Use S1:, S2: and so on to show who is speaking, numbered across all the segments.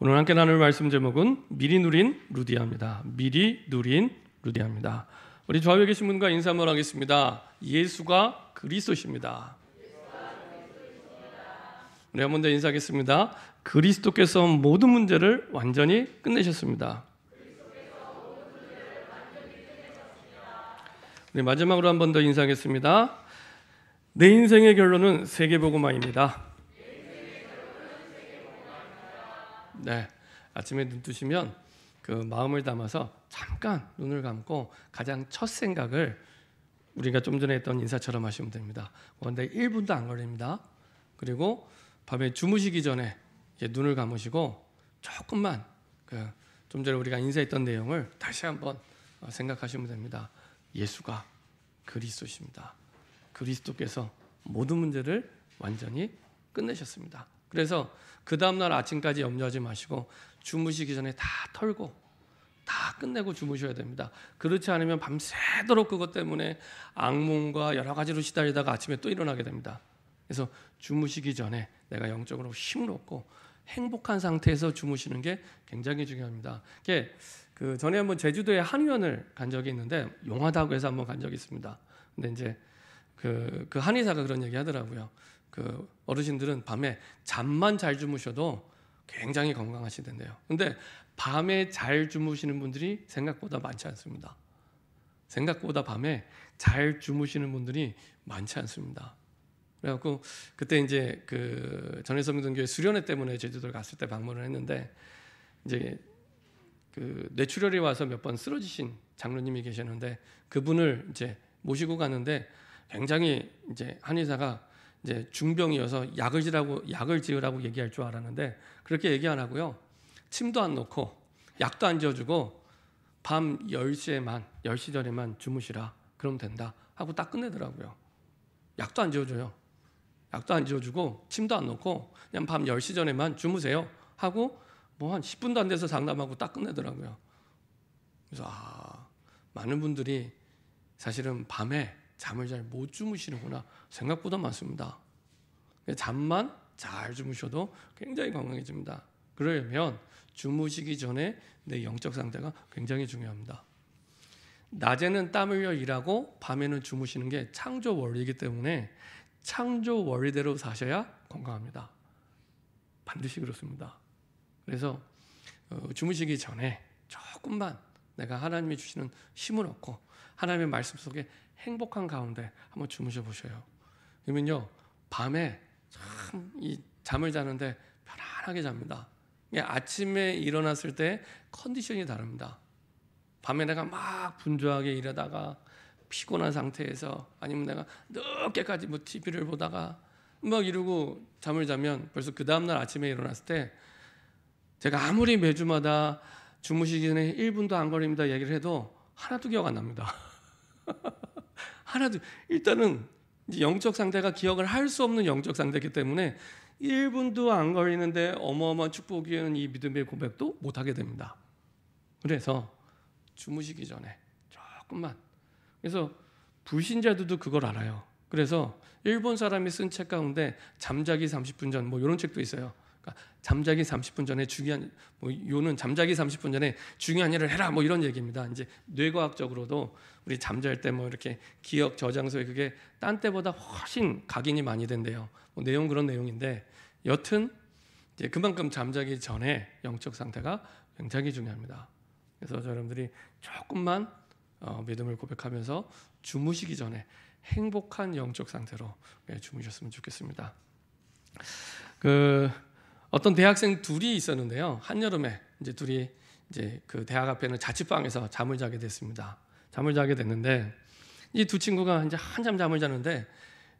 S1: 오늘 함께 나눌 말씀 제목은 미리 누린 루디아입니다. 미리 누린 루디아입니다. 우리 좌우에 계신 분과 인사 한번 하겠습니다. 예수가 그리스도십니다. 우리 한 번 더 인사하겠습니다. 그리스도께서 모든 문제를 완전히 끝내셨습니다. 우리 마지막으로 한 번 더 인사하겠습니다. 내 인생의 결론은 세계복음화입니다. 네, 아침에 눈 뜨시면 그 마음을 담아서 잠깐 눈을 감고 가장 첫 생각을 우리가 좀 전에 했던 인사처럼 하시면 됩니다. 그런데 1분도 안 걸립니다. 그리고 밤에 주무시기 전에 이제 눈을 감으시고 조금만 좀 전에 우리가 인사했던 내용을 다시 한번 생각하시면 됩니다. 예수가 그리스도십니다. 그리스도께서 모든 문제를 완전히 끝내셨습니다. 그래서 그 다음날 아침까지 염려하지 마시고 주무시기 전에 다 털고 다 끝내고 주무셔야 됩니다. 그렇지 않으면 밤새도록 그것 때문에 악몽과 여러 가지로 시달리다가 아침에 또 일어나게 됩니다. 그래서 주무시기 전에 내가 영적으로 힘을 얻고 행복한 상태에서 주무시는 게 굉장히 중요합니다. 그 전에 한번 제주도에 한의원을 간 적이 있는데 용하다고 해서 한번 간 적이 있습니다. 근데 이제 그 한의사가 그런 얘기 하더라고요. 그 어르신들은 밤에 잠만 잘 주무셔도 굉장히 건강하시던데요. 근데 밤에 잘 주무시는 분들이 생각보다 많지 않습니다. 생각보다 밤에 잘 주무시는 분들이 많지 않습니다. 그래갖고 그때 이제 그 전해성교회 수련회 때문에 제주도를 갔을 때 방문을 했는데 이제 그 뇌출혈이 와서 몇 번 쓰러지신 장로님이 계셨는데 그분을 이제 모시고 가는데 굉장히 이제 한의사가 이제 중병이어서 약을 지으라고 얘기할 줄 알았는데 그렇게 얘기 안 하고요. 침도 안 놓고 약도 안 지어주고 밤 10시 전에만 주무시라. 그러면 된다 하고 딱 끝내더라고요. 약도 안 지어줘요. 약도 안 지어주고 침도 안 놓고 그냥 밤 10시 전에만 주무세요 하고 뭐 한 10분도 안 돼서 상담하고 딱 끝내더라고요. 그래서 많은 분들이 사실은 밤에 잠을 잘 못 주무시는구나 생각보다 많습니다. 잠만 잘 주무셔도 굉장히 건강해집니다. 그러려면 주무시기 전에 내 영적 상태가 굉장히 중요합니다. 낮에는 땀 흘려 일하고 밤에는 주무시는 게 창조 원리이기 때문에 창조 원리대로 사셔야 건강합니다. 반드시 그렇습니다. 그래서 주무시기 전에 조금만 내가 하나님이 주시는 힘을 얻고 하나님의 말씀 속에 행복한 가운데 한번 주무셔 보셔요. 그러면요 밤에 참 이 잠을 자는데 편안하게 잡니다. 아침에 일어났을 때 컨디션이 다릅니다. 밤에 내가 막 분주하게 일하다가 피곤한 상태에서 아니면 내가 늦게까지 뭐 TV를 보다가 막 이러고 잠을 자면 벌써 그 다음날 아침에 일어났을 때 제가 아무리 매주마다 주무시기 전에 1분도 안 걸립니다 얘기를 해도 하나도 기억 안 납니다. 하나도. 일단은 이제 영적 상태가 기억을 할 수 없는 영적 상태이기 때문에 1분도 안 걸리는데 어마어마한 축복이는 이 믿음의 고백도 못하게 됩니다. 그래서 주무시기 전에 조금만. 그래서 불신자들도 그걸 알아요. 그래서 일본 사람이 쓴 책 가운데 잠자기 30분 전 뭐 이런 책도 있어요. 그러니까 잠자기 30분 전에 중요한 요는 잠자기 30분 전에 중요한 일을 해라 뭐 이런 얘기입니다. 이제 뇌과학적으로도 우리 잠잘 때 뭐 이렇게 기억 저장소에 그게 딴 때보다 훨씬 각인이 많이 된대요. 내용 그런 내용인데 여튼 이제 그만큼 잠자기 전에 영적 상태가 굉장히 중요합니다. 그래서 여러분들이 조금만 믿음을 고백하면서 주무시기 전에 행복한 영적 상태로 주무셨으면 좋겠습니다. 어떤 대학생 둘이 있었는데요. 한여름에 이제 둘이 이제 그 대학 앞에는 자취방에서 잠을 자게 됐습니다. 잠을 자게 됐는데 이 두 친구가 이제 한참 잠을 자는데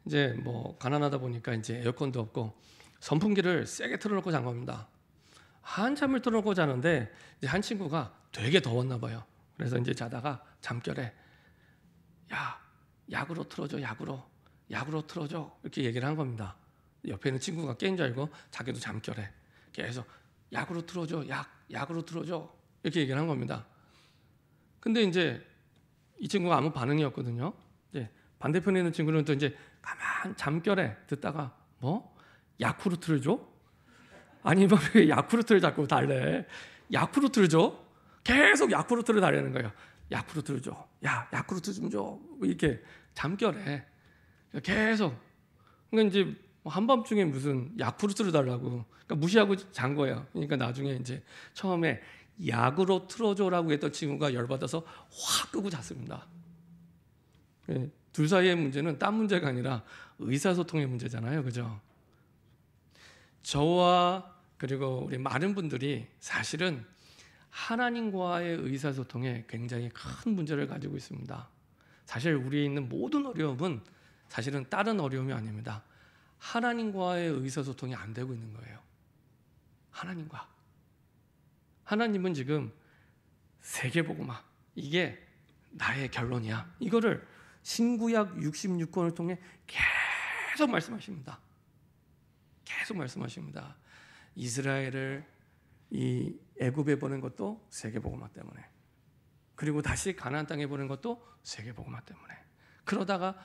S1: 이제 뭐 가난하다 보니까 이제 에어컨도 없고 선풍기를 세게 틀어놓고 잔 겁니다. 한참을 틀어놓고 자는데 이제 한 친구가 되게 더웠나 봐요. 그래서 이제 자다가 잠결에 야 약으로 틀어줘 약으로 틀어줘 이렇게 얘기를 한 겁니다. 옆에 있는 친구가 깬 줄 알고 자기도 잠결에 계속 약으로 틀어줘 약으로 틀어줘 이렇게 얘기를 한 겁니다. 근데 이제 이 친구가 아무 반응이 없거든요. 이제 반대편에 있는 친구는 또 이제 가만 잠결에 듣다가 뭐 약으로 틀어줘 아니 뭐 왜 야쿠르트를 자꾸 달래? 야쿠르트를 줘? 계속 야쿠르트를 달라는 거예요. 야쿠르트를 줘. 야, 야쿠르트 좀 줘. 이렇게 잠결에 계속. 그러니까 이제 한밤중에 무슨 야쿠르트를 달라고. 그러니까 무시하고 잔 거예요. 그러니까 나중에 이제 처음에 약으로 틀어줘라고 했던 친구가 열받아서 확 끄고 잤습니다. 둘 사이의 문제는 딴 문제가 아니라 의사소통의 문제잖아요, 그죠? 저와 그리고 우리 많은 분들이 사실은 하나님과의 의사소통에 굉장히 큰 문제를 가지고 있습니다. 사실 우리에 있는 모든 어려움은 사실은 다른 어려움이 아닙니다. 하나님과의 의사소통이 안 되고 있는 거예요. 하나님과. 하나님은 지금 세계복음화, 이게 나의 결론이야. 이거를 신구약 66권을 통해 계속 말씀하십니다. 계속 말씀하십니다. 이스라엘을 이 애굽에 보낸 것도 세계복음화 때문에, 그리고 다시 가나안 땅에 보낸 것도 세계복음화 때문에. 그러다가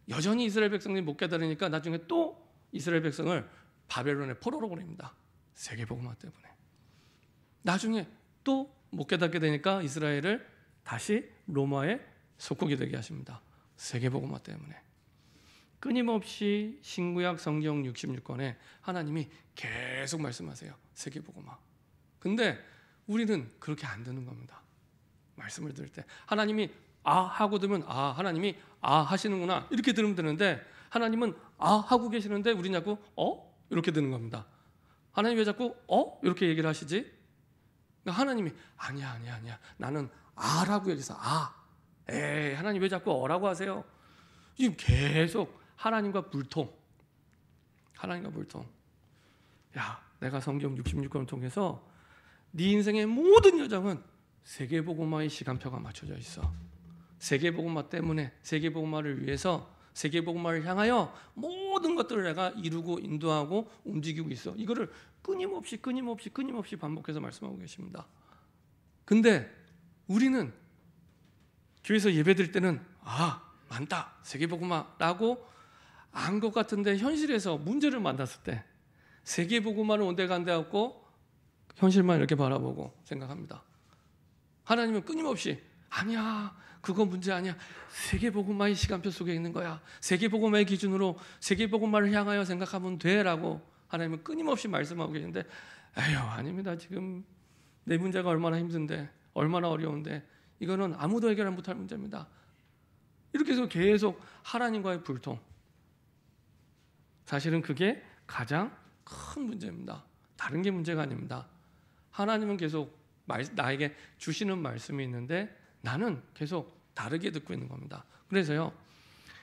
S1: 여전히 이스라엘 백성들이 못 깨달으니까 나중에 또 이스라엘 백성을 바벨론에 포로로 보냅니다. 세계복음화 때문에. 나중에 또 못 깨닫게 되니까 이스라엘을 다시 로마의 속국이 되게 하십니다. 세계복음화 때문에. 끊임없이 신구약 성경 66권에 하나님이 계속 말씀하세요. 세계복음화. 근데 우리는 그렇게 안 되는 겁니다. 말씀을 들을 때 하나님이 아 하고 들으면 아 하나님이 아 하시는구나 이렇게 들으면 되는데, 하나님은 아 하고 계시는데 우리는 자꾸 이렇게 듣는 겁니다. 하나님 왜 자꾸 이렇게 얘기를 하시지? 그러니까 하나님이 아니야 나는 아라고 얘기해서 에이 하나님 왜 자꾸 어라고 하세요? 지금 계속 하나님과 불통. 야, 내가 성경 66권을 통해서 네 인생의 모든 여정은 세계복음화의 시간표가 맞춰져 있어. 세계복음화 때문에, 세계복음화를 위해서, 세계복음화를 향하여 모든 것들을 내가 이루고 인도하고 움직이고 있어. 이거를 끊임없이 반복해서 말씀하고 계십니다. 근데 우리는 교회에서 예배드릴 때는 많다, 세계복음화라고 안 것 같은데, 현실에서 문제를 만났을 때 세계복음화를 온데간데 하고 현실만 이렇게 바라보고 생각합니다. 하나님은 끊임없이 아니야, 그거 문제 아니야, 세계복음화의 시간표 속에 있는 거야, 세계복음화의 기준으로 세계복음화를 향하여 생각하면 돼라고 하나님은 끊임없이 말씀하고 계신데, 에휴 아닙니다. 지금 내 문제가 얼마나 힘든데, 얼마나 어려운데, 이거는 아무도 해결 못할 문제입니다. 이렇게 해서 계속 하나님과의 불통. 사실은 그게 가장 큰 문제입니다. 다른 게 문제가 아닙니다. 하나님은 계속 나에게 주시는 말씀이 있는데 나는 계속 다르게 듣고 있는 겁니다. 그래서요,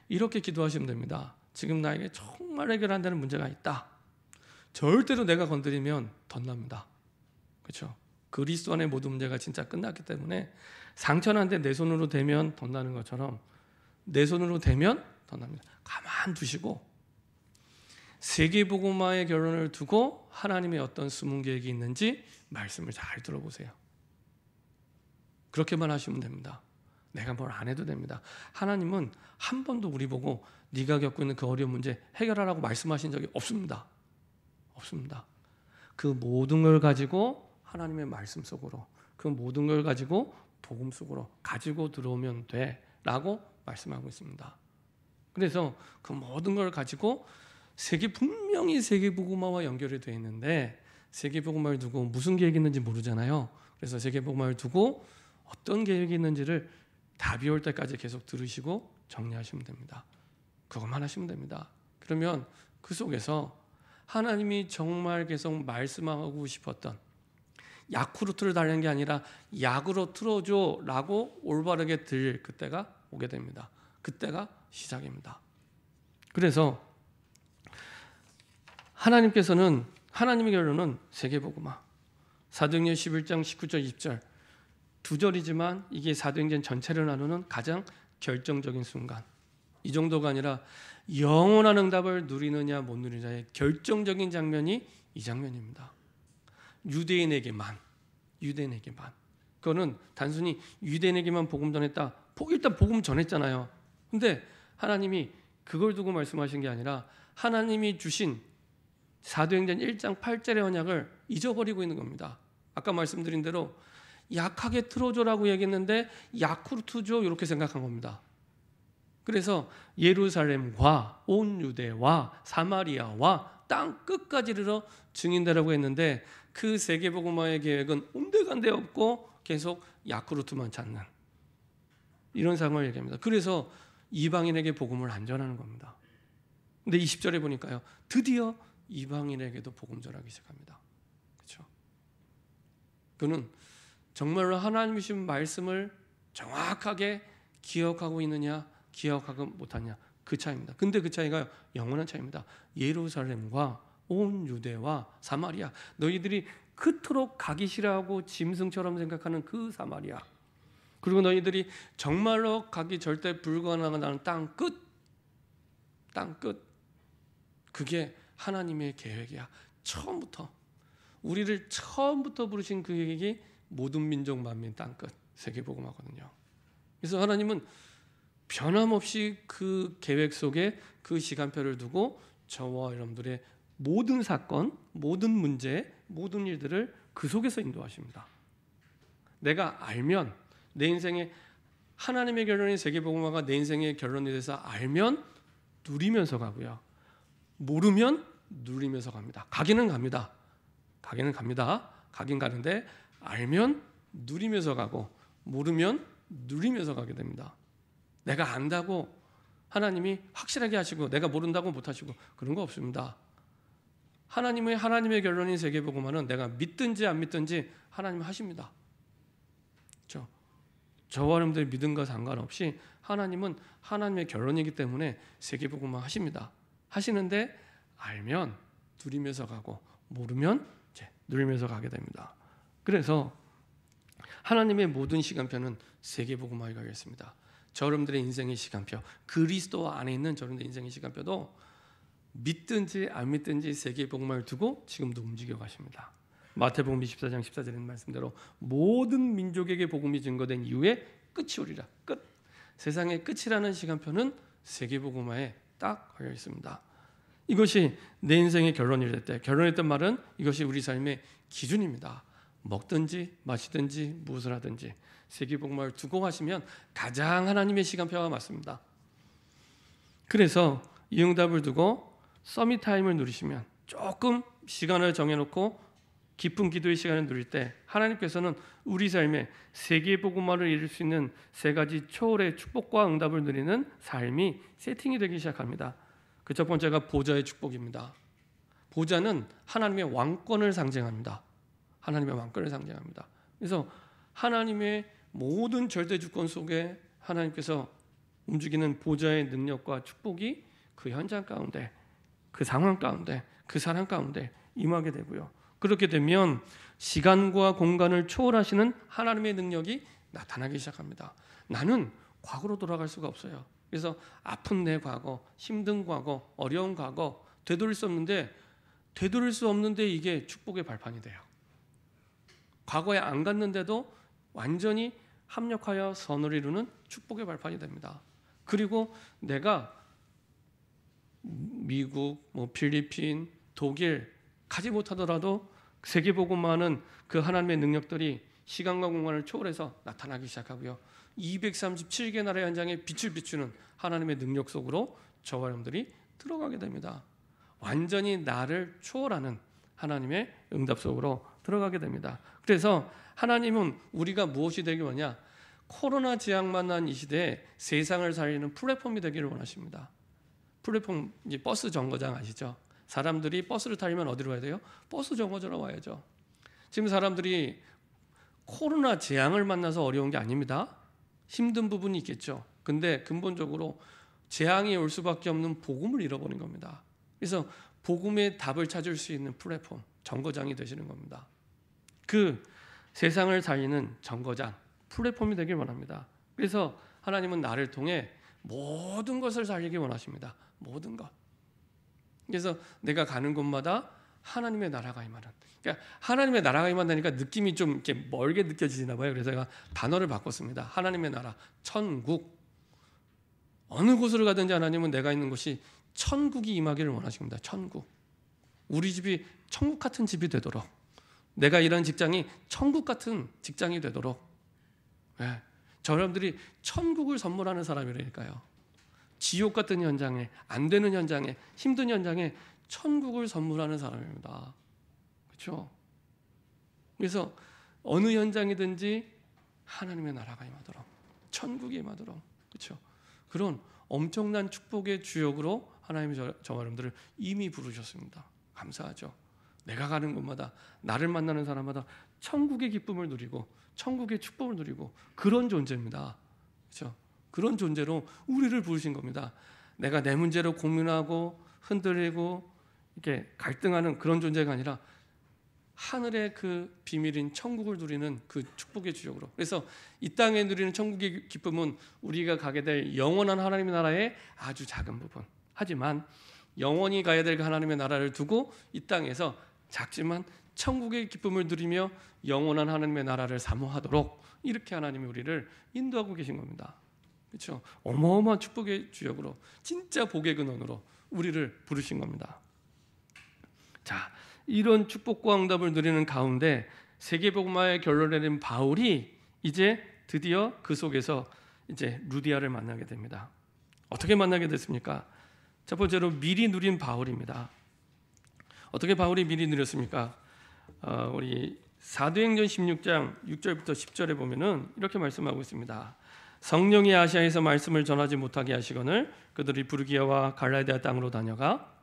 S1: 이렇게 기도하시면 됩니다. 지금 나에게 정말 해결 안 되는 문제가 있다. 절대로 내가 건드리면 덧납니다. 그렇죠? 그리스도 안의 모든 문제가 진짜 끝났기 때문에 상처난데 내 손으로 대면 덧나는 것처럼 내 손으로 대면 덧납니다. 가만 두시고 세계복음화의 결론을 두고 하나님의 어떤 숨은 계획이 있는지 말씀을 잘 들어보세요. 그렇게만 하시면 됩니다. 내가 뭘 안 해도 됩니다. 하나님은 한 번도 우리 보고 네가 겪고 있는 그 어려운 문제 해결하라고 말씀하신 적이 없습니다. 없습니다. 그 모든 걸 가지고 하나님의 말씀 속으로, 그 모든 걸 가지고 복음 속으로 가지고 들어오면 돼라고 말씀하고 있습니다. 그래서 그 모든 걸 가지고 분명히 세계복음화와 연결이 되어 있는데 세계복음화를 두고 무슨 계획이 있는지 모르잖아요. 그래서 세계복음화를 두고 어떤 계획이 있는지를 답이 올 때까지 계속 들으시고 정리하시면 됩니다. 그것만 하시면 됩니다. 그러면 그 속에서 하나님이 정말 계속 말씀하고 싶었던, 야쿠르트를 달라는 게 아니라 약으로 틀어줘 라고 올바르게 들릴 그때가 오게 됩니다. 그때가 시작입니다. 그래서 하나님의 결론은 세계복음화. 사도행전 11장 19절 20절 두 절이지만 이게 사도행전 전체를 나누는 가장 결정적인 순간. 이 정도가 아니라 영원한 응답을 누리느냐 못 누리느냐의 결정적인 장면이 이 장면입니다. 유대인에게만. 그거는 단순히 유대인에게만 복음 전했다. 일단 복음 전했잖아요. 근데 하나님이 그걸 두고 말씀하신 게 아니라 하나님이 주신 사도행전 1장 8절의 언약을 잊어버리고 있는 겁니다. 아까 말씀드린 대로 약하게 틀어줘라고 얘기했는데 야쿠르트죠 이렇게 생각한 겁니다. 그래서 예루살렘과 온 유대와 사마리아와 땅 끝까지 이르러 증인되라고 했는데 그 세계복음화의 계획은 온데간데 없고 계속 야쿠르트만 찾는 이런 상황을 얘기합니다. 그래서 이방인에게 복음을 안 전하는 겁니다. 근데 20절에 보니까요, 드디어 이방인에게도 복음 전하기 시작합니다. 그렇죠? 그는 정말로 하나님이 주신 말씀을 정확하게 기억하고 있느냐, 기억하고 못하냐, 그 차이입니다. 근데 그 차이가 영원한 차이입니다. 예루살렘과 온 유대와 사마리아, 너희들이 그토록 가기 싫어하고 짐승처럼 생각하는 그 사마리아, 그리고 너희들이 정말로 가기 절대 불가능한 땅 끝, 그게 하나님의 계획이야. 처음부터 우리를 처음부터 부르신 그 계획이 모든 민족 만민 땅 끝 세계복음화거든요. 그래서 하나님은 변함없이 그 계획 속에 그 시간표를 두고 저와 여러분들의 모든 사건, 모든 문제, 모든 일들을 그 속에서 인도하십니다. 내가 알면 내 인생의 하나님의 결론이 세계복음화가 내 인생의 결론에 대해서 알면 누리면서 가고요. 모르면 누리면서 갑니다. 가기는 갑니다. 가긴 가는데 알면 누리면서 가고 모르면 누리면서 가게 됩니다. 내가 안다고 하나님이 확실하게 하시고 내가 모른다고 못하시고 그런 거 없습니다. 하나님의 결론인 세계복음화는 내가 믿든지 안 믿든지 하나님 하십니다. 그렇죠? 저와 여러분들의 믿음과 상관없이 하나님은 하나님의 결론이기 때문에 세계복음화 하십니다. 하시는데 알면 누리면서 가고 모르면 이제 누리면서 가게 됩니다. 그래서 하나님의 모든 시간표는 세계복음화에 가겠습니다. 저 여러분들의 인생의 시간표, 그리스도 안에 있는 저 여러분들의 인생의 시간표도 믿든지 안 믿든지 세계복음화를 두고 지금도 움직여 가십니다. 마태복음 24장 14절에 있는 말씀대로 모든 민족에게 복음이 증거된 이후에 끝이 오리라. 끝. 세상의 끝이라는 시간표는 세계복음화에 딱 걸려 있습니다. 이것이 내 인생의 결론일 때, 결론했던 말은 이것이 우리 삶의 기준입니다. 먹든지 마시든지 무엇을 하든지 세계복음화를 두고 가시면 가장 하나님의 시간표와 맞습니다. 그래서 이 응답을 두고 서밋 타임을 누리시면 조금 시간을 정해놓고 깊은 기도의 시간을 누릴 때 하나님께서는 우리 삶에 세계복음화를 이룰 수 있는 세 가지 초월의 축복과 응답을 누리는 삶이 세팅이 되기 시작합니다. 그 첫 번째가 보좌의 축복입니다. 보좌는 하나님의 왕권을 상징합니다. 하나님의 왕권을 상징합니다. 그래서 하나님의 모든 절대 주권 속에 하나님께서 움직이는 보좌의 능력과 축복이 그 현장 가운데, 그 상황 가운데, 그 사람 가운데 임하게 되고요. 그렇게 되면 시간과 공간을 초월하시는 하나님의 능력이 나타나기 시작합니다. 나는 과거로 돌아갈 수가 없어요. 그래서 아픈 내 과거, 힘든 과거, 어려운 과거 되돌릴 수 없는데 이게 축복의 발판이 돼요. 과거에 안 갔는데도 완전히 합력하여 선을 이루는 축복의 발판이 됩니다. 그리고 내가 미국, 필리핀, 독일 가지 못하더라도 세계복음화는 그 하나님의 능력들이 시간과 공간을 초월해서 나타나기 시작하고요. 237개 나라의 현장에 빛을 비추는 하나님의 능력 속으로 저와 여러분들이 들어가게 됩니다. 완전히 나를 초월하는 하나님의 응답 속으로 들어가게 됩니다. 그래서 하나님은 우리가 무엇이 되길 원하냐? 코로나 재앙만 난 이 시대에 세상을 살리는 플랫폼이 되기를 원하십니다. 플랫폼, 이제 버스 정거장 아시죠? 사람들이 버스를 타려면 어디로 와야 돼요? 버스 정거장으로 와야죠. 지금 사람들이 코로나 재앙을 만나서 어려운 게 아닙니다. 힘든 부분이 있겠죠. 근데 근본적으로 재앙이 올 수밖에 없는 복음을 잃어버린 겁니다. 그래서 복음의 답을 찾을 수 있는 플랫폼, 정거장이 되시는 겁니다. 그 세상을 살리는 정거장, 플랫폼이 되길 원합니다. 그래서 하나님은 나를 통해 모든 것을 살리기 원하십니다. 모든 것. 그래서 내가 가는 곳마다 하나님의 나라가 임하는. 그러니까 하나님의 나라가 임한다니까 느낌이 좀 이렇게 멀게 느껴지나 봐요. 그래서 제가 단어를 바꿨습니다. 하나님의 나라, 천국. 어느 곳으로 가든지 하나님은 내가 있는 곳이 천국이 임하기를 원하십니다. 천국. 우리 집이 천국 같은 집이 되도록, 내가 일하는 직장이 천국 같은 직장이 되도록, 예, 저 사람들이 천국을 선물하는 사람이라니까요. 지옥 같은 현장에, 안 되는 현장에, 힘든 현장에 천국을 선물하는 사람입니다. 그렇죠? 그래서 어느 현장이든지 하나님의 나라가 임하도록, 천국이 임하도록, 그렇죠? 그런 엄청난 축복의 주역으로 하나님이 저와 여러분들을 이미 부르셨습니다. 감사하죠. 내가 가는 곳마다, 나를 만나는 사람마다 천국의 기쁨을 누리고 천국의 축복을 누리고 그런 존재입니다. 그렇죠? 그런 존재로 우리를 부르신 겁니다. 내가 내 문제로 고민하고 흔들리고 이렇게 갈등하는 그런 존재가 아니라 하늘의 그 비밀인 천국을 누리는 그 축복의 주역으로. 그래서 이 땅에 누리는 천국의 기쁨은 우리가 가게 될 영원한 하나님의 나라의 아주 작은 부분. 하지만 영원히 가야 될 하나님의 나라를 두고 이 땅에서 작지만 천국의 기쁨을 누리며 영원한 하나님의 나라를 사모하도록 이렇게 하나님이 우리를 인도하고 계신 겁니다. 그렇죠? 어마어마한 축복의 주역으로, 진짜 복의 근원으로 우리를 부르신 겁니다. 자, 이런 축복과 응답을 누리는 가운데 세계복음화의 결론을 내린 바울이 이제 드디어 그 속에서 이제 루디아를 만나게 됩니다. 어떻게 만나게 됐습니까? 첫 번째로 미리 누린 바울입니다. 어떻게 바울이 미리 누렸습니까? 우리 사도행전 16장 6절부터 10절에 보면은 이렇게 말씀하고 있습니다. 성령이 아시아에서 말씀을 전하지 못하게 하시거늘 그들이 부르기아와 갈라디아 땅으로 다녀가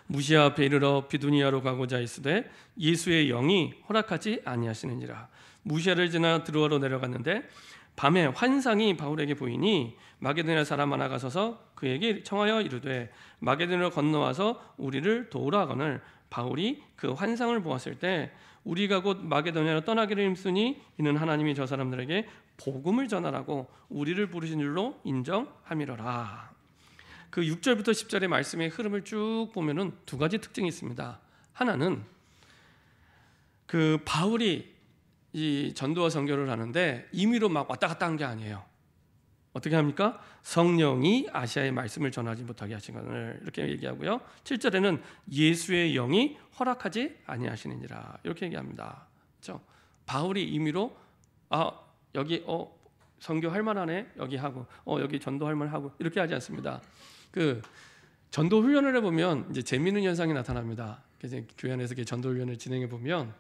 S1: 무시아 앞에 이르러 비두니아로 가고자 했으되 예수의 영이 허락하지 아니하시느니라. 무시아를 지나 드로아로 내려갔는데 밤에 환상이 바울에게 보이니 마게도냐 사람 하나가 서서 그에게 청하여 이르되 마게도냐로 건너와서 우리를 도우라 하거늘 바울이 그 환상을 보았을 때 우리가 곧 마게도냐로 떠나기를 힘쓰니 이는 하나님이 저 사람들에게 복음을 전하라고 우리를 부르신 줄로 인정함이로라. 그 6절부터 10절의 말씀의 흐름을 쭉 보면은 두 가지 특징이 있습니다. 하나는 그 바울이 이 전도와 선교를 하는데 임의로 막 왔다 갔다 한 게 아니에요. 어떻게 합니까? 성령이 아시아의 말씀을 전하지 못하게 하신 것을 이렇게 얘기하고요. 7절에는 예수의 영이 허락하지 아니하시느니라 이렇게 얘기합니다. 그렇죠? 바울이 임의로 여기 선교할 만하네 여기 하고 여기 전도할 만하고 이렇게 하지 않습니다. 그 전도 훈련을 해보면 이제 재미있는 현상이 나타납니다. 그래서 교회 안에서 전도 훈련을 진행해 보면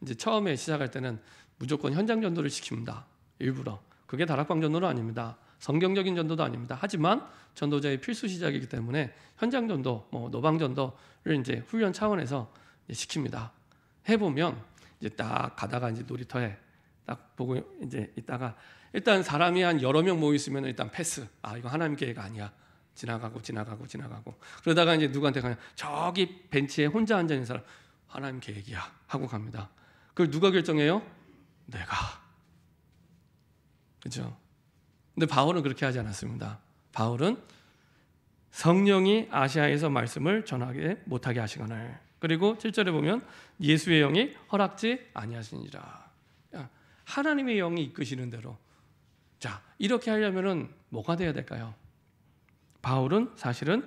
S1: 이제 처음에 시작할 때는 무조건 현장 전도를 시킵니다. 일부러. 그게 다락방 전도는 아닙니다. 성경적인 전도도 아닙니다. 하지만 전도자의 필수 시작이기 때문에 현장 전도, 노방 전도를 이제 훈련 차원에서 시킵니다. 해보면 이제 딱 가다가 이제 놀이터에 딱 보고 이제 있다가 일단 사람이 한 여러 명 모여 있으면 일단 패스. 이거 하나님 계획 아니야. 지나가고 그러다가 이제 누구한테 가냐? 저기 벤치에 혼자 앉아 있는 사람 하나님 계획이야 하고 갑니다. 그걸 누가 결정해요? 내가. 그렇죠? 근데 바울은 그렇게 하지 않았습니다. 바울은 성령이 아시아에서 말씀을 전하게 못하게 하시거늘 그리고 7절에 보면 예수의 영이 허락지 아니하시니라. 하나님의 영이 이끄시는 대로. 자, 이렇게 하려면은 뭐가 돼야 될까요? 바울은 사실은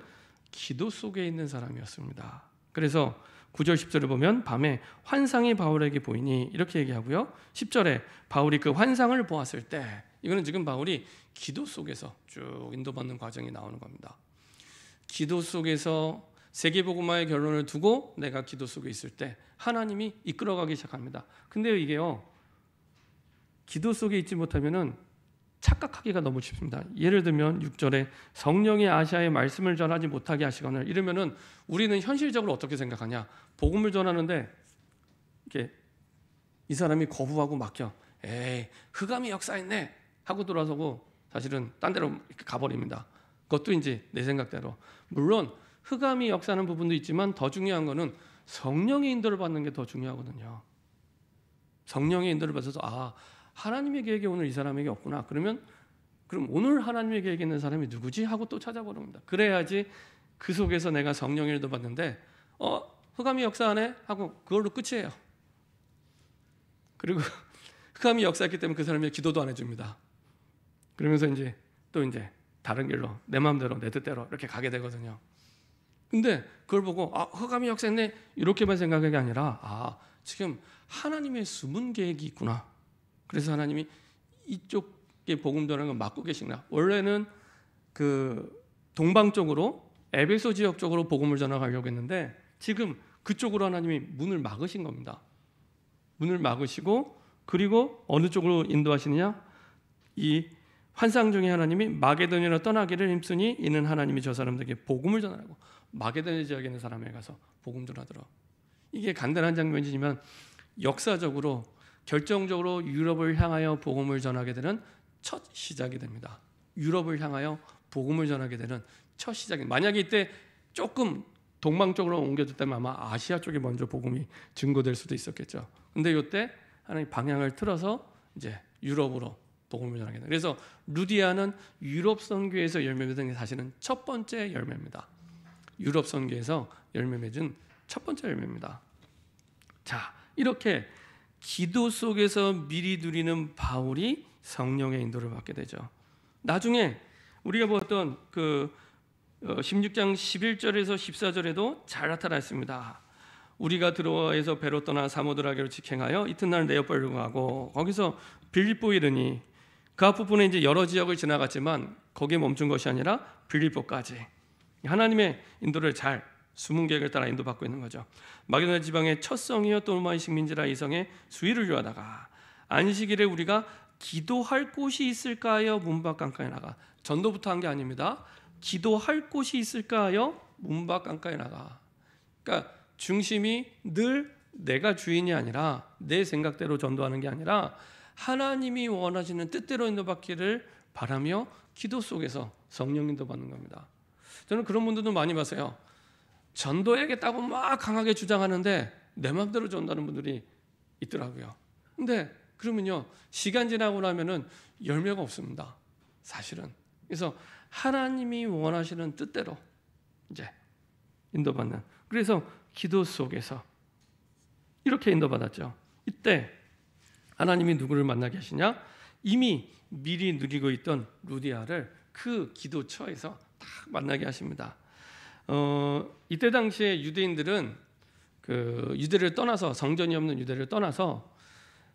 S1: 기도 속에 있는 사람이었습니다. 그래서 9절 10절을 보면 밤에 환상이 바울에게 보이니 이렇게 얘기하고요. 10절에 바울이 그 환상을 보았을 때 이거는 지금 바울이 기도 속에서 쭉 인도받는 과정이 나오는 겁니다. 기도 속에서 세계복음화의 결론을 두고 내가 기도 속에 있을 때 하나님이 이끌어가기 시작합니다. 근데 이게요, 기도 속에 있지 못하면은 착각하기가 너무 쉽습니다. 예를 들면 6절에 성령이 아시아의 말씀을 전하지 못하게 하시거늘 이러면은 우리는 현실적으로 어떻게 생각하냐? 복음을 전하는데 이렇게 이 사람이 거부하고 막혀. 에이, 흑암이 역사했네 하고 돌아서고 사실은 딴 데로 가버립니다. 그것도 이제 내 생각대로. 물론 흑암이 역사하는 부분도 있지만 더 중요한 거는 성령의 인도를 받는 게 더 중요하거든요. 성령의 인도를 받아서 하나님의 계획이 오늘 이 사람에게 없구나. 그럼 오늘 하나님의 계획에 있는 사람이 누구지? 하고 또 찾아보는 겁니다. 그래야지 그 속에서 내가 성령의 인도 받는데 흑암이 역사하네? 하고 그걸로 끝이에요. 그리고 흑암이 역사했기 때문에 그 사람이 기도도 안 해줍니다. 그러면서 이제 다른 길로 내 마음대로 내 뜻대로 이렇게 가게 되거든요. 근데 그걸 보고 흑암이 역사했네 이렇게만 생각한 게 아니라 지금 하나님의 숨은 계획이 있구나. 그래서 하나님이 이쪽에 복음 전하는 걸 막고 계시구나. 원래는 그 동방 쪽으로 에베소 지역 쪽으로 복음을 전하려고 했는데 지금 그쪽으로 하나님이 문을 막으신 겁니다. 문을 막으시고 그리고 어느 쪽으로 인도하시느냐? 이 환상 중에 하나님이 마게도니아로 떠나기를 힘쓰니 이는 하나님이 저 사람들에게 복음을 전하라고 마게도니아 지역에 있는 사람에 가서 복음 전하더라. 이게 간단한 장면이지만 역사적으로 결정적으로 유럽을 향하여 복음을 전하게 되는 첫 시작이 됩니다. 유럽을 향하여 복음을 전하게 되는 첫 시작이. 만약에 이때 조금 동방 쪽으로 옮겨졌다면 아마 아시아 쪽에 먼저 복음이 증거될 수도 있었겠죠. 근데 이때 하나님 방향을 틀어서 이제 유럽으로 복음을 전하게 됩니다. 그래서 루디아는 유럽 선교에서 열매 맺은 게 사실은 첫 번째 열매입니다. 유럽 선교에서 열매 맺은 첫 번째 열매입니다. 자, 이렇게 기도 속에서 미리 누리는 바울이 성령의 인도를 받게 되죠. 나중에 우리가 보았던 그 16장 11절에서 14절에도 잘 나타나 있습니다. 우리가 드로아에서 배로 떠나 사모드라게로 직행하여 이튿날 네아폴로 가고 거기서 빌립보에 이르니 그 앞부분에 이제 여러 지역을 지나갔지만 거기에 멈춘 것이 아니라 빌립보까지 하나님의 인도를 잘 숨은 계획을 따라 인도받고 있는 거죠. 마게도냐 지방의 첫 성이요 또르마의 식민지라 이 성에 수위를 유하다가 안식일에 우리가 기도할 곳이 있을까 하여 문 밖 깜깜이 나가. 전도부터 한 게 아닙니다. 기도할 곳이 있을까 하여 문 밖 깜깜이 나가. 그러니까 중심이 늘 내가 주인이 아니라 내 생각대로 전도하는 게 아니라 하나님이 원하시는 뜻대로 인도받기를 바라며 기도 속에서 성령 인도받는 겁니다. 저는 그런 분들도 많이 봤어요. 전도해야겠다고 막 강하게 주장하는데 내 마음대로 전도하는 분들이 있더라고요. 근데 그러면요 시간 지나고 나면은 열매가 없습니다. 사실은. 그래서 하나님이 원하시는 뜻대로 이제 인도받는. 그래서 기도 속에서 이렇게 인도받았죠. 이때 하나님이 누구를 만나게 하시냐? 이미 미리 누리고 있던 루디아를 그 기도처에서 딱 만나게 하십니다. 이때 당시에 유대인들은 그 유대를 떠나서 성전이 없는 유대를 떠나서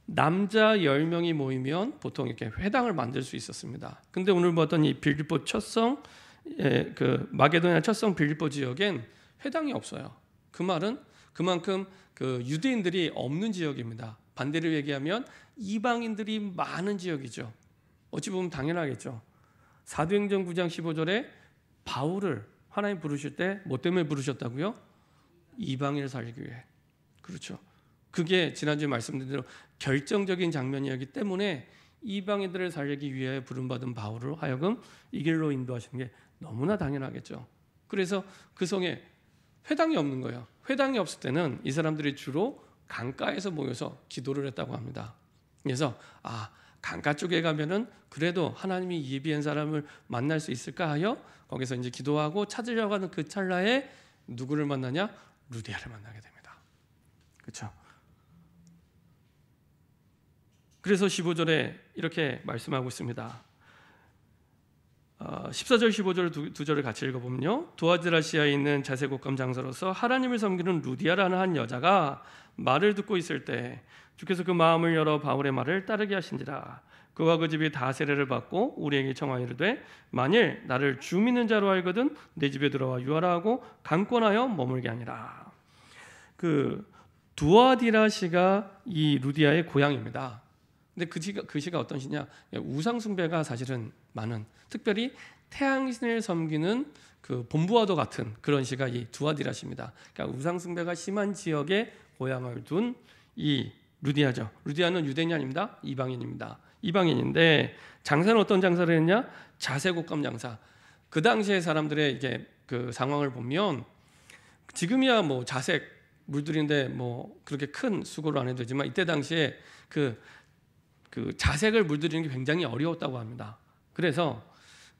S1: 남자 10명이 모이면 보통 이렇게 회당을 만들 수 있었습니다. 근데 오늘 보았던 이 빌립보 첫성 그 마게도냐 첫성 빌립보 지역엔 회당이 없어요. 그 말은 그만큼 그 유대인들이 없는 지역입니다. 반대로 얘기하면 이방인들이 많은 지역이죠. 어찌 보면 당연하겠죠. 사도행전 9장 15절에 바울을 하나님 부르실 때 뭐 때문에 부르셨다고요? 이방인을 살리기 위해. 그렇죠. 그게 지난주에 말씀드린 대로 결정적인 장면이었기 때문에 이방인들을 살리기 위해 부름받은 바울을 하여금 이 길로 인도하시는 게 너무나 당연하겠죠. 그래서 그 성에 회당이 없는 거예요. 회당이 없을 때는 이 사람들이 주로 강가에서 모여서 기도를 했다고 합니다. 그래서 강가 쪽에 가면은 그래도 하나님이 예비한 사람을 만날 수 있을까 하여 거기서 이제 기도하고 찾으려고 하는 그 찰나에 누구를 만나냐? 루디아를 만나게 됩니다. 그렇죠? 그래서 15절에 이렇게 말씀하고 있습니다. 14절 15절 두 절을 같이 읽어보면요. 두아드라시아에 있는 자세곡감 장사로서 하나님을 섬기는 루디아라는 한 여자가 말을 듣고 있을 때 주께서 그 마음을 열어 바울의 말을 따르게 하신지라. 그와 그 집이 다 세례를 받고 우리에게 청하이르되 만일 나를 주 믿는 자로 알거든 내 집에 들어와 유하라 하고 강권하여 머물게 하니라. 그 두아디라시가 이 루디아의 고향입니다. 근데 그 시가 어떤 시냐? 우상 숭배가 사실은 많은, 특별히 태양신을 섬기는 그 본부와도 같은 그런 시가 이 두아디라시입니다. 그러니까 우상 숭배가 심한 지역에 고향을 둔 이 루디아죠. 루디아는 유대인이 아닙니다. 이방인입니다. 이방인인데 장사는 어떤 장사를 했냐? 자색옷감 장사. 그 당시에 사람들의 이게 그 상황을 보면 지금이야 뭐 자색 물들인데 뭐 그렇게 큰 수고를 안 해도 되지만 이때 당시에 그 자색을 물들이는 게 굉장히 어려웠다고 합니다. 그래서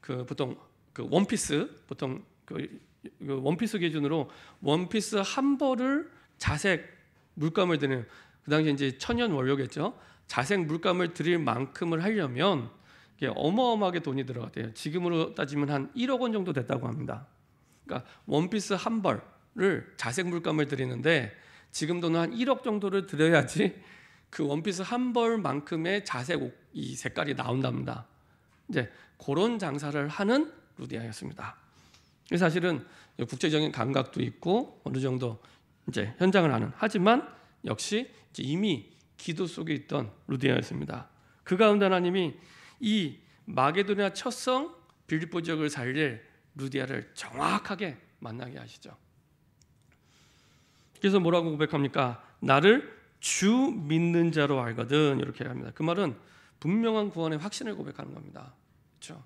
S1: 그 보통 그 원피스 보통 그 원피스 기준으로 원피스 한 벌을 자색 물감을 드는 그 당시에 이제 천연 원료겠죠. 자색 물감을 드릴 만큼을 하려면 이게 어마어마하게 돈이 들어갔대요. 지금으로 따지면 한 1억 원 정도 됐다고 합니다. 그러니까 원피스 한 벌을 자색 물감을 드리는데 지금 돈은 한 1억 정도를 들여야지 그 원피스 한 벌만큼의 자색 이 색깔이 나온답니다. 이제 그런 장사를 하는 루디아였습니다. 사실은 국제적인 감각도 있고 어느 정도 이제 현장을 하는, 하지만 역시 이제 이미 기도 속에 있던 루디아였습니다. 그 가운데 하나님이 이 마게도냐 첫 성 빌립보 지역을 살릴 루디아를 정확하게 만나게 하시죠. 그래서 뭐라고 고백합니까? 나를 주 믿는 자로 알거든, 이렇게 합니다. 그 말은 분명한 구원의 확신을 고백하는 겁니다. 그렇죠?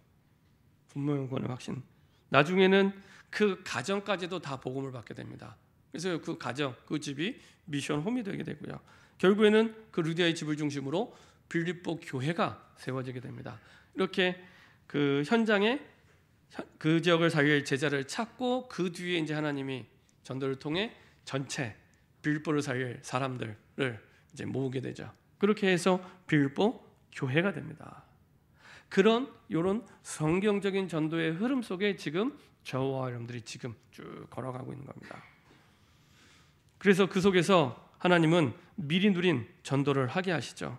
S1: 분명한 구원의 확신. 나중에는 그 가정까지도 다 복음을 받게 됩니다. 그래서 그 가정, 그 집이 미션 홈이 되게 되고요. 결국에는 그 루디아의 집을 중심으로 빌립보 교회가 세워지게 됩니다. 이렇게 그 현장에 그 지역을 살릴 제자를 찾고 그 뒤에 이제 하나님이 전도를 통해 전체 빌립보를 살릴 사람들을 이제 모으게 되죠. 그렇게 해서 빌립보 교회가 됩니다. 그런 이런 성경적인 전도의 흐름 속에 지금 저와 여러분들이 지금 쭉 걸어가고 있는 겁니다. 그래서 그 속에서 하나님은 미리 누린 전도를 하게 하시죠.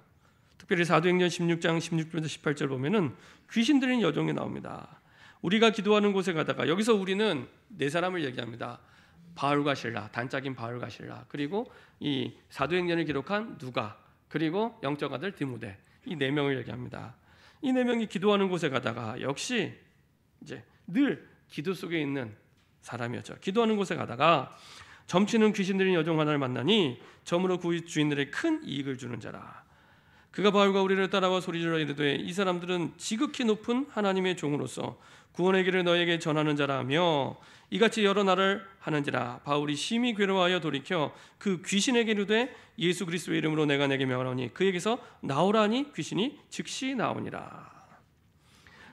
S1: 특별히 사도행전 16장 16절부터 18절 보면은 귀신 들린 여종이 나옵니다. 우리가 기도하는 곳에 가다가, 여기서 우리는 네 사람을 얘기합니다. 바울과 실라, 단짝인 바울과 실라, 그리고 이 사도행전을 기록한 누가, 그리고 영적 아들 디모데, 이 네 명을 얘기합니다. 이 네 명이 기도하는 곳에 가다가 역시 이제 늘 기도 속에 있는 사람이었죠. 기도하는 곳에 가다가 점치는 귀신 들린 여종 하나를 만나니 점으로 그 주인들의 큰 이익을 주는 자라. 그가 바울과 우리를 따라와 소리질러 이르되 이 사람들은 지극히 높은 하나님의 종으로서 구원의 길을 너에게 전하는 자라 하며 이같이 여러 날을 하는지라. 바울이 심히 괴로워하여 돌이켜 그 귀신에게 이르되 예수 그리스도의 이름으로 내가 내게 명하노니 그에게서 나오라니 귀신이 즉시 나오니라.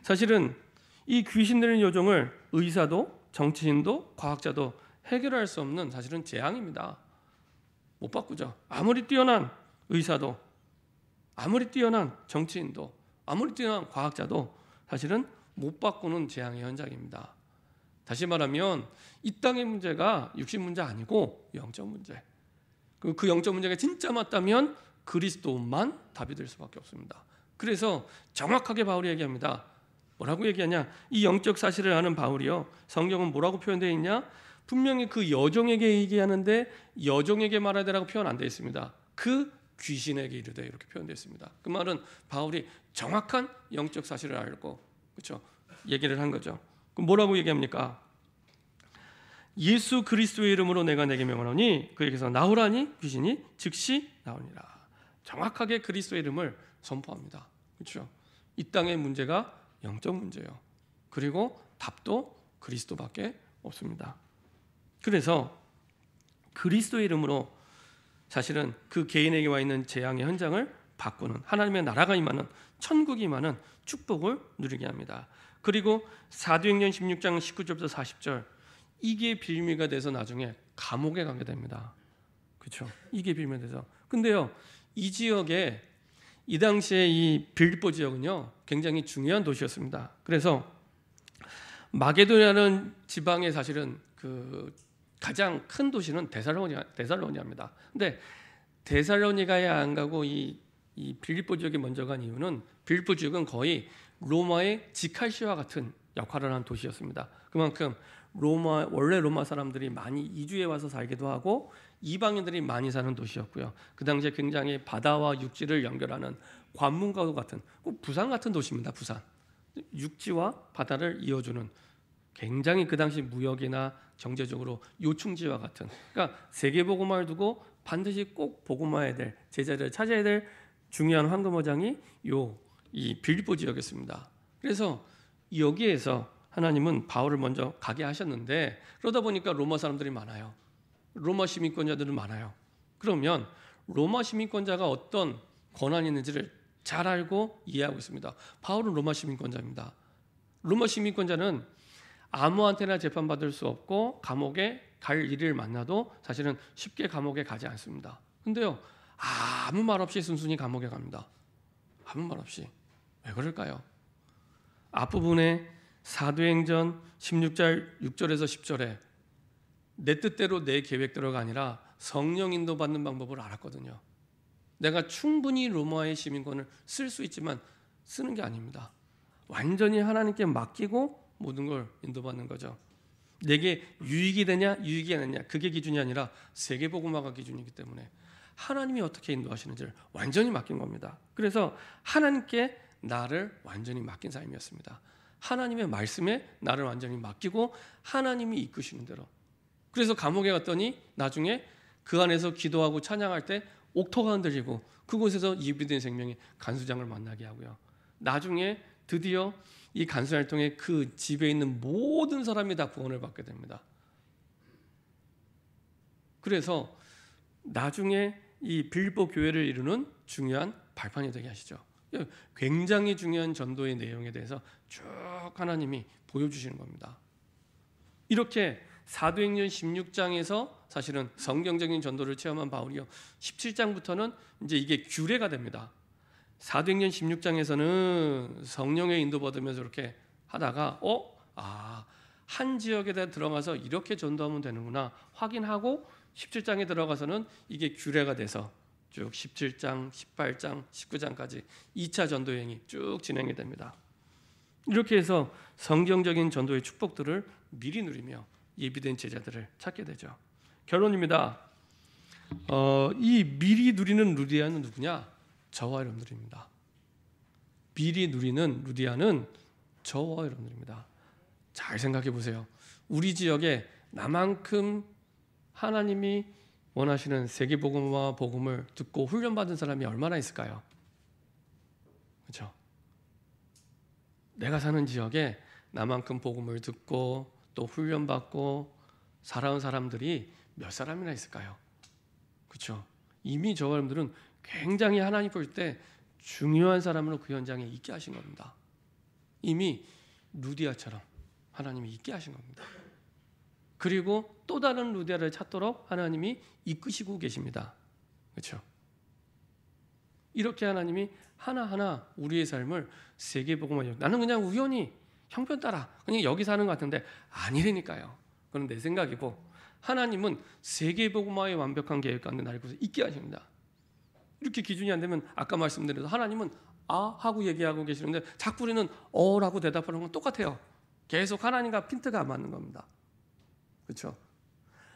S1: 사실은 이 귀신 들린 여종을 의사도 정치인도 과학자도 해결할 수 없는 사실은 재앙입니다. 못 바꾸죠. 아무리 뛰어난 의사도, 아무리 뛰어난 정치인도, 아무리 뛰어난 과학자도 사실은 못 바꾸는 재앙의 현장입니다. 다시 말하면 이 땅의 문제가 육신 문제 아니고 영적 문제. 그 영적 문제가 진짜 맞다면 그리스도만 답이 될 수밖에 없습니다. 그래서 정확하게 바울이 얘기합니다. 뭐라고 얘기하냐? 이 영적 사실을 아는 바울이요, 성경은 뭐라고 표현되어 있냐? 분명히 그 여종에게 얘기하는데 여종에게 말해야 되라고 표현 안 되어 있습니다. 그 귀신에게 이르되 이렇게 표현되어 있습니다. 그 말은 바울이 정확한 영적 사실을 알고, 그렇죠, 얘기를 한 거죠. 그럼 뭐라고 얘기합니까? 예수 그리스도의 이름으로 내가 내게 명하노니 그에게서 나오라니 귀신이 즉시 나오니라. 정확하게 그리스도의 이름을 선포합니다. 그렇죠? 이 땅의 문제가 영적 문제예요. 그리고 답도 그리스도밖에 없습니다. 그래서 그리스도의 이름으로 사실은 그 개인에게 와 있는 재앙의 현장을 바꾸는, 하나님의 나라가 임하는, 천국이 임하는 축복을 누리게 합니다. 그리고 사도행전 16장 19절부터 40절, 이게 빌미가 돼서 나중에 감옥에 가게 됩니다. 그렇죠? 이게 빌미가 돼서. 근데요, 이 지역에 이 당시에 이 빌립보 지역은요 굉장히 중요한 도시였습니다. 그래서 마게도냐라는 지방의 사실은 그 가장 큰 도시는 데살로니가입니다. 근데 데살로니가에 안 가고 이 빌립보 지역에 먼저 간 이유는 빌립보 지역은 거의 로마의 지칼시와 같은 역할을 한 도시였습니다. 그만큼 원래 로마 사람들이 많이 이주해 와서 살기도 하고 이방인들이 많이 사는 도시였고요. 그 당시에 굉장히 바다와 육지를 연결하는 관문과도 같은, 부산 같은 도시입니다. 부산. 육지와 바다를 이어주는 굉장히 그 당시 무역이나 경제적으로 요충지와 같은, 그러니까 세계복음화를 두고 반드시 꼭 복음화해야 될, 제자들을 찾아야 될 중요한 황금어장이 이 빌립보 지역이었습니다. 그래서 여기에서 하나님은 바울을 먼저 가게 하셨는데, 그러다 보니까 로마 사람들이 많아요. 로마 시민권자들은 많아요. 그러면 로마 시민권자가 어떤 권한이 있는지를 잘 알고 이해하고 있습니다. 바울은 로마 시민권자입니다. 로마 시민권자는 아무한테나 재판받을 수 없고 감옥에 갈 일을 만나도 사실은 쉽게 감옥에 가지 않습니다. 근데요, 아무 말 없이 순순히 감옥에 갑니다. 아무 말 없이. 왜 그럴까요? 앞부분에 사도행전 16장 6절에서 10절에 내 뜻대로 내 계획대로가 아니라 성령 인도받는 방법을 알았거든요. 내가 충분히 로마의 시민권을 쓸 수 있지만 쓰는 게 아닙니다. 완전히 하나님께 맡기고 모든 걸 인도받는 거죠. 내게 유익이 되냐 유익이 안 되냐 그게 기준이 아니라 세계복음화가 기준이기 때문에 하나님이 어떻게 인도하시는지를 완전히 맡긴 겁니다. 그래서 하나님께 나를 완전히 맡긴 삶이었습니다. 하나님의 말씀에 나를 완전히 맡기고 하나님이 이끄시는 대로. 그래서 감옥에 갔더니 나중에 그 안에서 기도하고 찬양할 때 옥토가 흔들리고 그곳에서 예비된 생명의 간수장을 만나게 하고요. 나중에 드디어 이 간수장을 통해 그 집에 있는 모든 사람이 다 구원을 받게 됩니다. 그래서 나중에 이 빌립보 교회를 이루는 중요한 발판이 되게 하시죠. 굉장히 중요한 전도의 내용에 대해서 쭉 하나님이 보여주시는 겁니다. 이렇게 사도행전 16장에서 사실은 성경적인 전도를 체험한 바울이요. 17장부터는 이제 이게 규례가 됩니다. 사도행전 16장에서는 성령의 인도받으면서 이렇게 하다가 한 지역에 들어가서 이렇게 전도하면 되는구나 확인하고 17장에 들어가서는 이게 규례가 돼서 쭉 17장, 18장, 19장까지 2차 전도 여행이 쭉 진행이 됩니다. 이렇게 해서 성경적인 전도의 축복들을 미리 누리며 예비된 제자들을 찾게 되죠. 결론입니다. 이 미리 누리는 루디아는 누구냐? 저와 여러분들입니다. 미리 누리는 루디아는 저와 여러분들입니다. 잘 생각해 보세요. 우리 지역에 나만큼 하나님이 원하시는 세계복음화 복음을 듣고 훈련받은 사람이 얼마나 있을까요? 그렇죠? 내가 사는 지역에 나만큼 복음을 듣고 또 훈련받고 살아온 사람들이 몇 사람이나 있을까요? 그렇죠? 이미 저와 여러분들은 굉장히 하나님 볼 때 중요한 사람으로 그 현장에 있게 하신 겁니다. 이미 루디아처럼 하나님이 있게 하신 겁니다. 그리고 또 다른 루디아를 찾도록 하나님이 이끄시고 계십니다. 그렇죠? 이렇게 하나님이 하나하나 우리의 삶을 세계복음화. 나는 그냥 우연히 형편 따라 그냥 여기 사는 것 같은데 아니라니까요. 그건 내 생각이고 하나님은 세계복음화의 완벽한 계획 가운데 날 있게 하십니다. 이렇게 기준이 안 되면 아까 말씀드린 하나님은 하고 얘기하고 계시는데 자꾸 우리는 라고 대답하는 건 똑같아요. 계속 하나님과 핀트가 안 맞는 겁니다. 그렇죠?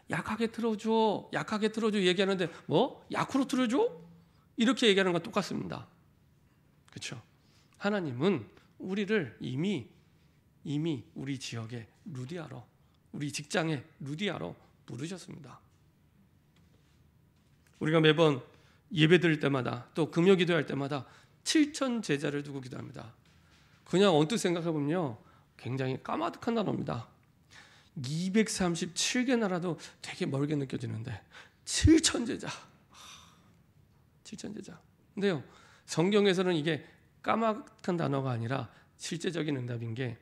S1: 약하게 틀어줘 얘기하는데 약으로 틀어줘? 이렇게 얘기하는 건 똑같습니다. 그렇죠? 하나님은 우리를 이미 우리 지역의 루디아로, 우리 직장의 루디아로 부르셨습니다. 우리가 매번 예배 드릴 때마다 또 금요 기도할 때마다 7천 제자를 두고 기도합니다. 그냥 언뜻 생각해보면요 굉장히 까마득한 단어입니다. 237개 나라도 되게 멀게 느껴지는데 7천 제자 7천 제자. 근데요 성경에서는 이게 까마득한 단어가 아니라 실제적인 응답인 게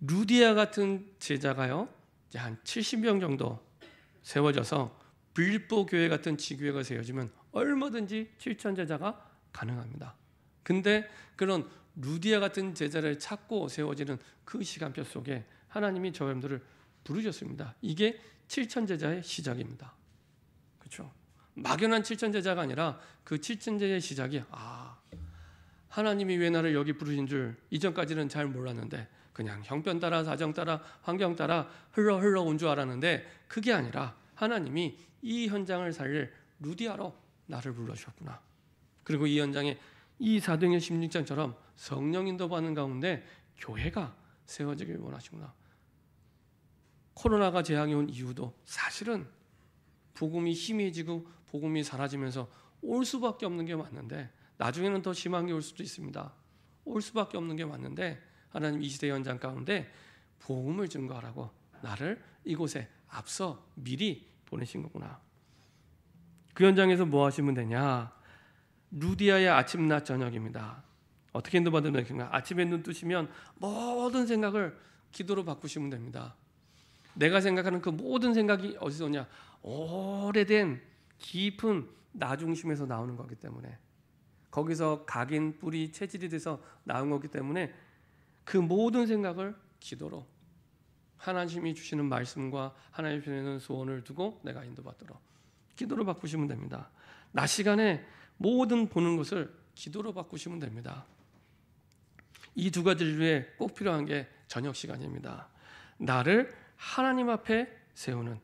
S1: 루디아 같은 제자가요 이제 한 70명 정도 세워져서 빌립보 교회 같은 지교회가 세워지면 얼마든지 7천 제자가 가능합니다. 근데 그런 루디아 같은 제자를 찾고 세워지는 그 시간표 속에 하나님이 저 여러분들을 부르셨습니다. 이게 7천 제자의 시작입니다. 그렇죠? 막연한 7천 제자가 아니라 그 7천 제자의 시작이 하나님이 왜 나를 여기 부르신 줄 이전까지는 잘 몰랐는데 그냥 형편 따라 사정 따라 환경 따라 흘러 온 줄 알았는데 그게 아니라 하나님이 이 현장을 살릴 루디아로 나를 불러주셨구나. 그리고 이 현장에 이 사도행전 16장처럼 성령 인도받는 가운데 교회가 세워지길 원하시구나. 코로나가 재앙이 온 이유도 사실은 복음이 희미해지고 복음이 사라지면서 올 수밖에 없는 게 맞는데 나중에는 더 심한 게 올 수도 있습니다. 올 수밖에 없는 게 맞는데 하나님 이 시대 현장 가운데 복음을 증거하라고 나를 이곳에 앞서 미리 보내신 거구나. 그 현장에서 뭐 하시면 되냐? 루디아의 아침 낮 저녁입니다. 어떻게 인도받으면 되는가? 아침에 눈 뜨시면 모든 생각을 기도로 바꾸시면 됩니다. 내가 생각하는 그 모든 생각이 어디서 오냐? 오래된 깊은 나 중심에서 나오는 거기 때문에 거기서 각인, 뿌리, 체질이 돼서 나온 거기 때문에 그 모든 생각을 기도로, 하나님이 주시는 말씀과 하나님이 주시는 소원을 두고 내가 인도받도록 기도로 바꾸시면 됩니다. 낮 시간에 모든 보는 것을 기도로 바꾸시면 됩니다. 이 두 가지를 위해 꼭 필요한 게 저녁 시간입니다. 나를 하나님 앞에 세우는,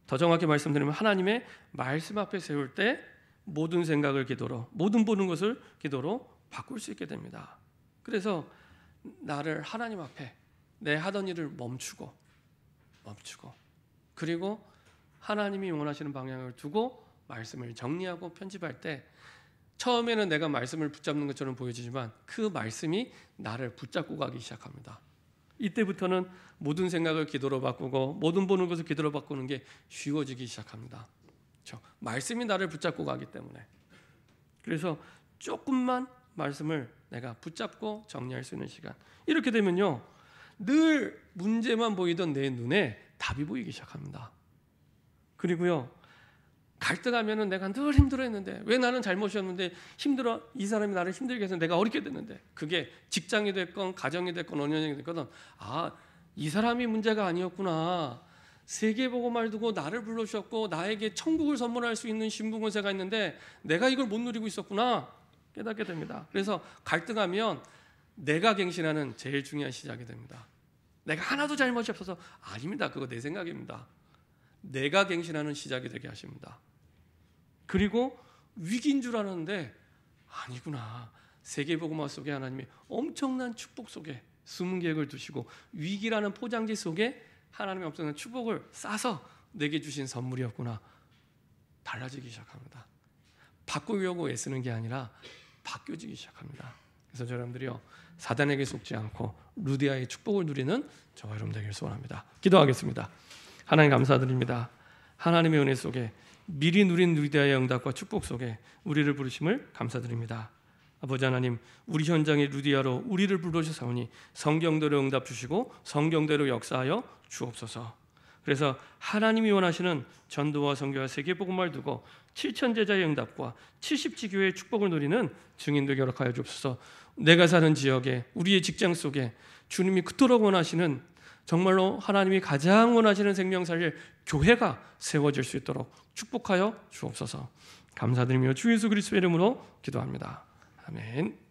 S1: 더 정확히 말씀드리면 하나님의 말씀 앞에 세울 때 모든 생각을 기도로, 모든 보는 것을 기도로 바꿀 수 있게 됩니다. 그래서 나를 하나님 앞에 내 하던 일을 멈추고 그리고 하나님이 원하시는 방향을 두고 말씀을 정리하고 편집할 때 처음에는 내가 말씀을 붙잡는 것처럼 보여지지만 그 말씀이 나를 붙잡고 가기 시작합니다. 이때부터는 모든 생각을 기도로 바꾸고 모든 보는 것을 기도로 바꾸는 게 쉬워지기 시작합니다. 그렇죠? 말씀이 나를 붙잡고 가기 때문에. 그래서 조금만 말씀을 내가 붙잡고 정리할 수 있는 시간. 이렇게 되면요, 늘 문제만 보이던 내 눈에 답이 보이기 시작합니다. 그리고요, 갈등하면은 내가 늘 힘들어했는데 왜 나는 잘못이었는데 힘들어, 이 사람이 나를 힘들게 해서 내가 어렵게 됐는데, 그게 직장이 됐건 가정이 됐건 언연이 됐건, 아, 이 사람이 문제가 아니었구나. 세계복음을 두고 나를 불러주셨고 나에게 천국을 선물할 수 있는 신분권세가 있는데 내가 이걸 못 누리고 있었구나 깨닫게 됩니다. 그래서 갈등하면 내가 갱신하는 제일 중요한 시작이 됩니다. 내가 하나도 잘못이 없어서, 아닙니다. 그거 내 생각입니다. 내가 갱신하는 시작이 되게 하십니다. 그리고 위기인 줄 알았는데 아니구나. 세계복음화 속에 하나님이 엄청난 축복 속에 숨은 계획을 두시고 위기라는 포장지 속에 하나님의 엄청난 축복을 싸서 내게 주신 선물이었구나. 달라지기 시작합니다. 바꾸려고 애쓰는 게 아니라 바뀌어지기 시작합니다. 그래서 여러분들이요, 사단에게 속지 않고 루디아의 축복을 누리는 저와 여러분 되기를 소원합니다. 기도하겠습니다. 하나님 감사드립니다. 하나님의 은혜 속에 미리 누린 루디아의 응답과 축복 속에 우리를 부르심을 감사드립니다. 아버지 하나님, 우리 현장의 루디아로 우리를 불러주사오니 성경대로 응답 주시고 성경대로 역사하여 주옵소서. 그래서 하나님이 원하시는 전도와 선교와 세계복음을 두고 7천 제자의 응답과 70지 교회의 축복을 누리는 증인들 결합하여 주옵소서. 내가 사는 지역에, 우리의 직장 속에 주님이 그토록 원하시는, 정말로 하나님이 가장 원하시는 생명 살릴 교회가 세워질 수 있도록 축복하여 주옵소서. 감사드리며 주 예수 그리스도의 이름으로 기도합니다. 아멘.